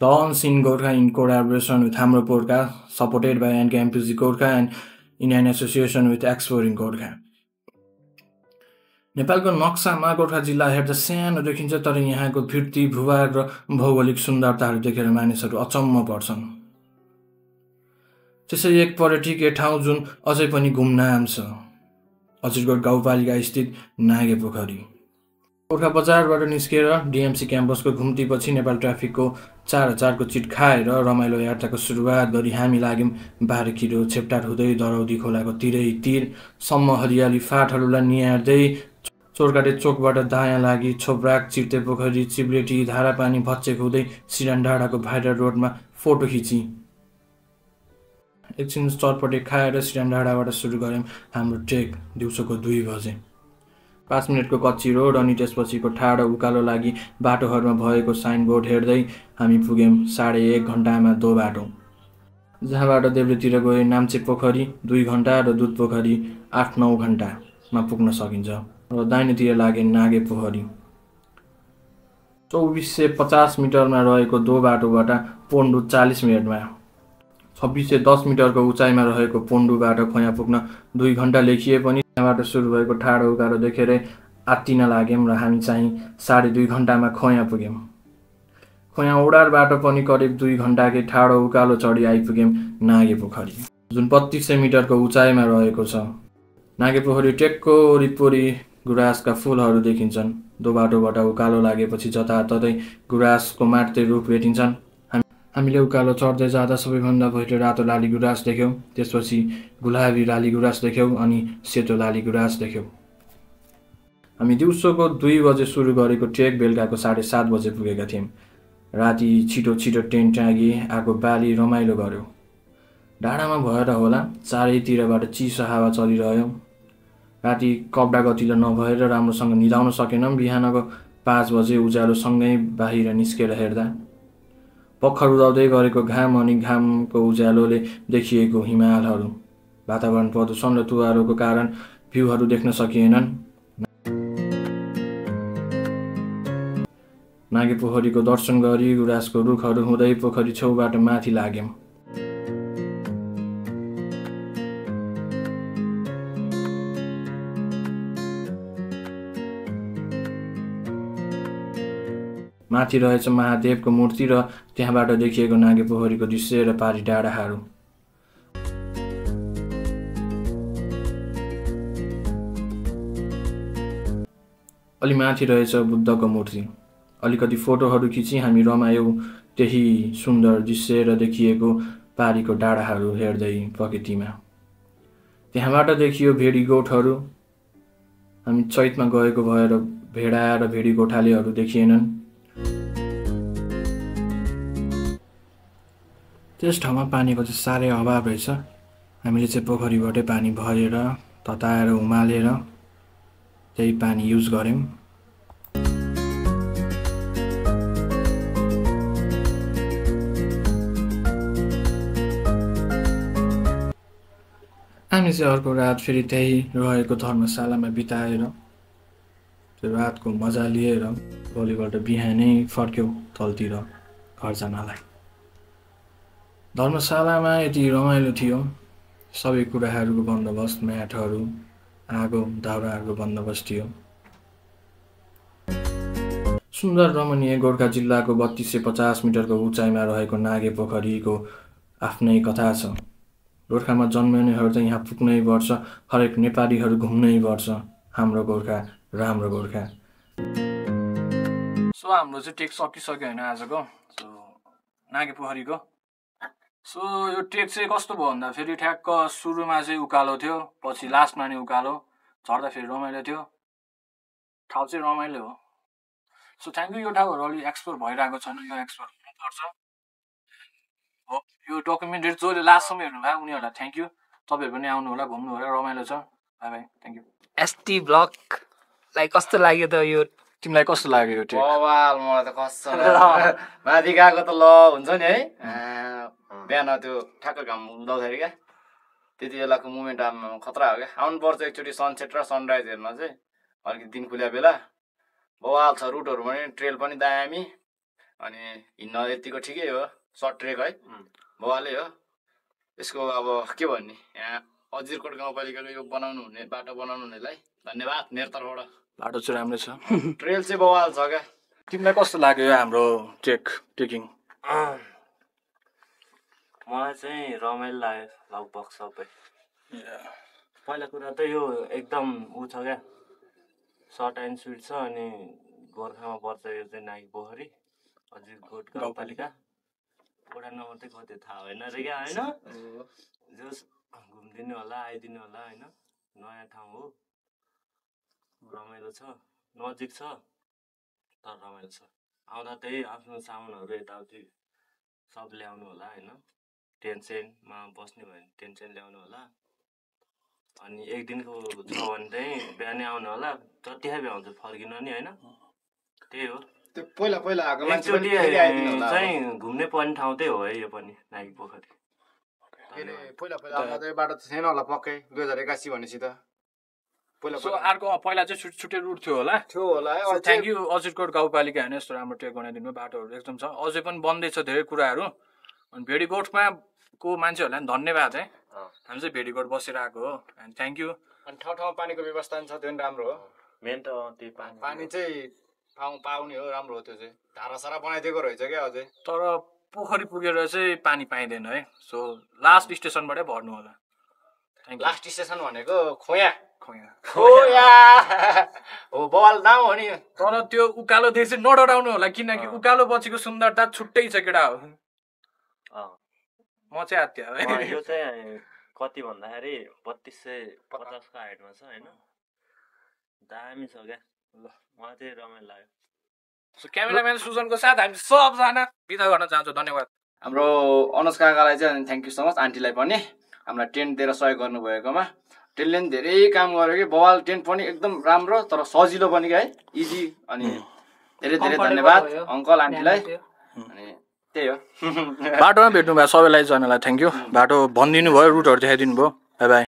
The Unseen Gorkha in collaboration with Hamro Gorkha, supported by NKMPC Gorkha and in an association with Exploring Gorkha. नेपालको नक्सामा गोर्खा जिल्ला हेर्दा सानो देखिन्छ, तर यहाँको भित्ति भूभाग र भौगोलिक सुन्दरताहरू देखेर मानिसहरू अचम्म पर्छन्। त्यसै एक पर्यटकीय ठाउँ जुन अझै पनि गुमनाम छ, अजिरगढ गाउँपालिका स्थित नागे पोखरी। गोर्खा बजारबाट निस्केर डिएमसी क्याम्पसको घुम्तीपछि नेपाल ट्राफिकको 4000 को चिट खाएर रमाइलो यात्राको सुरुवात गरी हामी लाग्यौँ बारेकिरो छेप्टार हुँदै दरौदी खोलाको तिरै तीरसम्म हरियाली फाँटहरूलाई निहार्दै। चोरकाटे चोकबाट दायाँ लागि छोप्राक, चिर्ते पोखरी, चिब्लेटी, धारापानी, भच्चेक हुँदै सिरान डाँडाको भाइरल रोडमा फोटो खिची। एकछिन चटपटे खाएर सिरान डाँडाबाट सुरु गऱ्यौँ हाम्रो ट्रेक। दिउँसोको 2 बजे 5 मिनटको कच्ची रोड अनि त्यसपछिको ठाडो उकालो लागि बाटोहरूमा भएको साइनबोर्ड हेर्दै हामी पुग्यौँ 1.5 घन्टामा दो बाटो, जहाँबाट देब्रेतिर गए नाम्चे पोखरी 2 घन्टा र दुध पोखरी 8-9 घन्टामा पुग्न सकिन्छ र दाहिनेतिर लागे नागे पोखरी। 2450 मिटरमा रहेको दो बाटोबाट पोन्डु 40 मिनटमा, 2610 मिटरको उचाइमा रहेको पोन्डुबाट खोया पुग्न 2 घन्टा लेखिए पनि त्यहाँबाट सुरु भएको ठाडो उकालो देखेरै आत्तिन लाग्यौँ र हामी चाहिँ 2.5 घन्टामा खोया पुग्यौँ। खोया ओडारबाट पनि करिब 2 घन्टाकै ठाडो उकालो चढी आइपुग्यौँ नागे पोखरी, जुन 3200 मिटरको उचाइमा रहेको छ। नागे पोखरी टेकको वरिपरि गुराँसका फुलहरू देखिन्छन्। दो बाटोबाट उकालो लागेपछि जताततै गुराँसको माट्दै रुख भेटिन्छन्। हामीले उकालो चढ्दै जाँदा सबैभन्दा पहिलो रातो लाली गुराँस देख्यौँ, त्यसपछि गुलाबी लाली गुराँस देख्यौँ अनि सेतो लाली गुराँस देख्यौँ। हामी दिउँसोको 2 बजे सुरु गरेको ट्रेक बेलुकाको 7:30 बजे पुगेका थियौँ। राति छिटो छिटो टेन्ट टाँगी आगो बाली रमाइलो गऱ्यौँ। डाँडामा भएर होला चारैतिरबाट चिसो हावा चलिरह्यो। राति कपडा गतिलो नभएर राम्रोसँग निदाउन सकेनौँ। बिहानको 5 बजे उज्यालोसँगै बाहिर निस्केर हेर्दा पक्खर उदाउँदै गरेको घाम अनि घामको उज्यालोले देखिएको हिमालहरू, वातावरण प्रदूषण र तुवारोको कारण भ्यूहरू देख्न सकिएनन्। नागे पोखरीको दर्शन गरी गुराँसको रुखहरू हुँदै पोखरी छेउबाट माथि लाग्यौँ। माथि रहेछ महादेवको मूर्ति र त्यहाँबाट देखिएको नागे पोखरीको दृश्य र पारी डाँडाहरू। अलि माथि रहेछ बुद्धको मूर्ति। अलिकति फोटोहरू खिची हामी रमायौँ त्यही सुन्दर दृश्य र देखिएको पारीको डाँडाहरू हेर्दै प्रकृतिमा। त्यहाँबाट देखियो भेडी गोठहरू। हामी चैतमा गएको भएर भेडा र भेडी गोठालेहरू देखिएनन्। त्यस ठाउँमा पानीको चाहिँ साह्रै अभाव रहेछ। हामीले चाहिँ पोखरीबाटै पानी भरेर तताएर उमालेर त्यही पानी युज गऱ्यौँ। हामी चाहिँ अर्को रात फेरि त्यही रहेको धर्मशालामा बिताएर त्यो रातको मजा लिएर भोलिपल्ट बिहानै फर्क्यौँ तलतिर घर जानलाई। धर्मशालामा यति रमाइलो थियो। सबै कुराहरूको बन्दोबस्त, म्याटहरू, आगो दाउराहरूको बन्दोबस्त थियो। सुन्दर रमणीय गोर्खा जिल्लाको 3250 मिटरको उचाइमा रहेको नागे पोखरीको आफ्नै कथा छ। गोर्खामा जन्मिनेहरू चाहिँ यहाँ पुग्नै पर्छ। हरेक नेपालीहरू घुम्नै पर्छ। हाम्रो गोर्खा राम्रो गोर्खा। सो हाम्रो चाहिँ ट्रेक सकिसक्यो होइन आजको। सो नागे पोखरीको यो ट्रेक चाहिँ कस्तो भयो भन्दाखेरि ठ्याक्क सुरुमा चाहिँ उकालो थियो, पछि लास्टमा नि उकालो, झर्दा फेरि रमाइलो थियो। ठाउँ चाहिँ रमाइलो हो। So thank you. यो ठाउँहरू अलि एक्सप्लोर भइरहेको छैन, यो एक्सप्लोर हुनुपर्छ हो। यो डकुमेन्टेड जसले लास्टसम्म हेर्नुभयो उनीहरूलाई थ्याङ्क यू। तपाईँहरू पनि आउनु होला, घुम्नु होला, रमाइलो छ। Bye bye, thank you. एसटी ब्लगलाई कस्तो लाग्यो त यो? तिमीलाई कस्तो लाग्यो यो ट्रेक? मलाई त कस्तो माथि गएको त ल हुन्छ नि है। बिहान त्यो ठ्याक्क घाम उदाउँदाखेरि क्या त्यति बेलाको मुभमेन्ट खतरा हो क्या। आउनुपर्छ एकचोटि सनसेट र सनराइज हेर्न चाहिँ। अलिकति दिन खुल्या बेला बवाल छ। रुटहरू पनि ट्रेल पनि दामी। अनि हिँड्न यतिको ठिकै हो, सर्ट ट्रेक है, बवालै हो। यसको अब के भन्ने, यहाँ अजिरकोट गाउँपालिकाले यो बनाउनु हुने बाटो बनाउनु हुनेलाई धन्यवाद मेरो तर्फबाट। बाटो चाहिँ राम्रै छ। ट्रेल चाहिँ बवाल छ क्या। तिमीलाई कस्तो लाग्यो यो हाम्रो ट्रेकिङ? मलाई चाहिँ रमाइलो लाग्यो लगभग सबै। पहिला कुरा त यो एकदम ऊ छ क्या, सर्ट एन्ड स्विट छ। अनि गोर्खामा पर्छ यो चाहिँ नाइक पोखरी अजिरकोट गाउँपालिका, वडा नम्बर चाहिँ कति थाहा होइन रे क्या, होइन जस घुमिदिनु होला, आइदिनु होला, होइन नयाँ ठाउँ हो, रमाइलो छ, नजिक छ तर रमाइलो छ। आउँदा त्यही आफ्नो सामानहरू यताउति सब ल्याउनु होला, होइन टेन्टमा बस्ने भयो भने टेन्ट ल्याउनु होला। अनि एक दिनको छ भने चाहिँ बिहानै आउनु होला, जति खाइ भ्याउँछ फर्किनु नि, होइन त्यही हो। त्यो पहिला आएको मान्छे एकचोटि चाहिँ घुम्ने पर्ने ठाउँ त्यही हो है यो पनि, नाइक पोखरी। पहिला चाहिँ बाटो त छैन होला पक्कै 2081 भनेपछि त। पहिला चाहिँ छुट्टै रुट थियो होला है। थ्याङ्क यू अजिरकोट गाउँपालिका, होइन यस्तो राम्रो ट्रेक बनाइदिनु, बाटोहरू एकदम छ, अझै पनि बन्दैछ धेरै कुराहरू। अनि भेडीगोठमा को मान्छेहरूलाई पनि धन्यवाद है, हामी चाहिँ भेडीगोठ बसेर आएको हो, एन्ड थ्याङ्क यू। अनि ठाउँ ठाउँमा पानीको व्यवस्था पनि छ, त्यो पनि राम्रो हो। मेन त त्यही पानी चाहिँ पाउने हो, राम्रो हो। त्यो चाहिँ धारासारा बनाइदिएको रहेछ क्या अझै। तर पोखरी पुगेर चाहिँ पानी पाइँदैन है, सो लास्ट स्टेसनबाटै भर्नु होला। लास्ट स्टेसन भनेको खोया हो, बवाल नाम हो नि। तर त्यो उकालो देख्छ नडराउनु होला, किनकि उकालो पछिको सुन्दरता छुट्टै छ केटा हो। म चाहिँ हात्या यो चाहिँ कति भन्दाखेरि 3250 को हाइटमा छ, होइन दामी छ क्या। ल मलाई चाहिँ रमाइलो लाग्यो। क्यामेराम्यान सुजनको साथ हामी सबजना बिदा गर्न चाहन्छौँ, धन्यवाद। हाम्रो अनुज काकालाई चाहिँ थ्याङ्क यू सो मच, आन्टीलाई पनि हामीलाई टेन्ट दिएर सहयोग गर्नुभएकोमा। टेन्टले पनि धेरै काम गर्यो कि, बवाल टेन्ट पनि एकदम राम्रो तर सजिलो पनि क्या है, इजी। अनि धेरै धेरै धन्यवाद अङ्कल आन्टीलाई। अनि त्यही हो। बाटोमा भेट्नु भयो सबैलाई, जनालाई थ्याङ्क यू। बाटो भनिदिनु भयो, रुटहरू देखाइदिनु भयो। By by.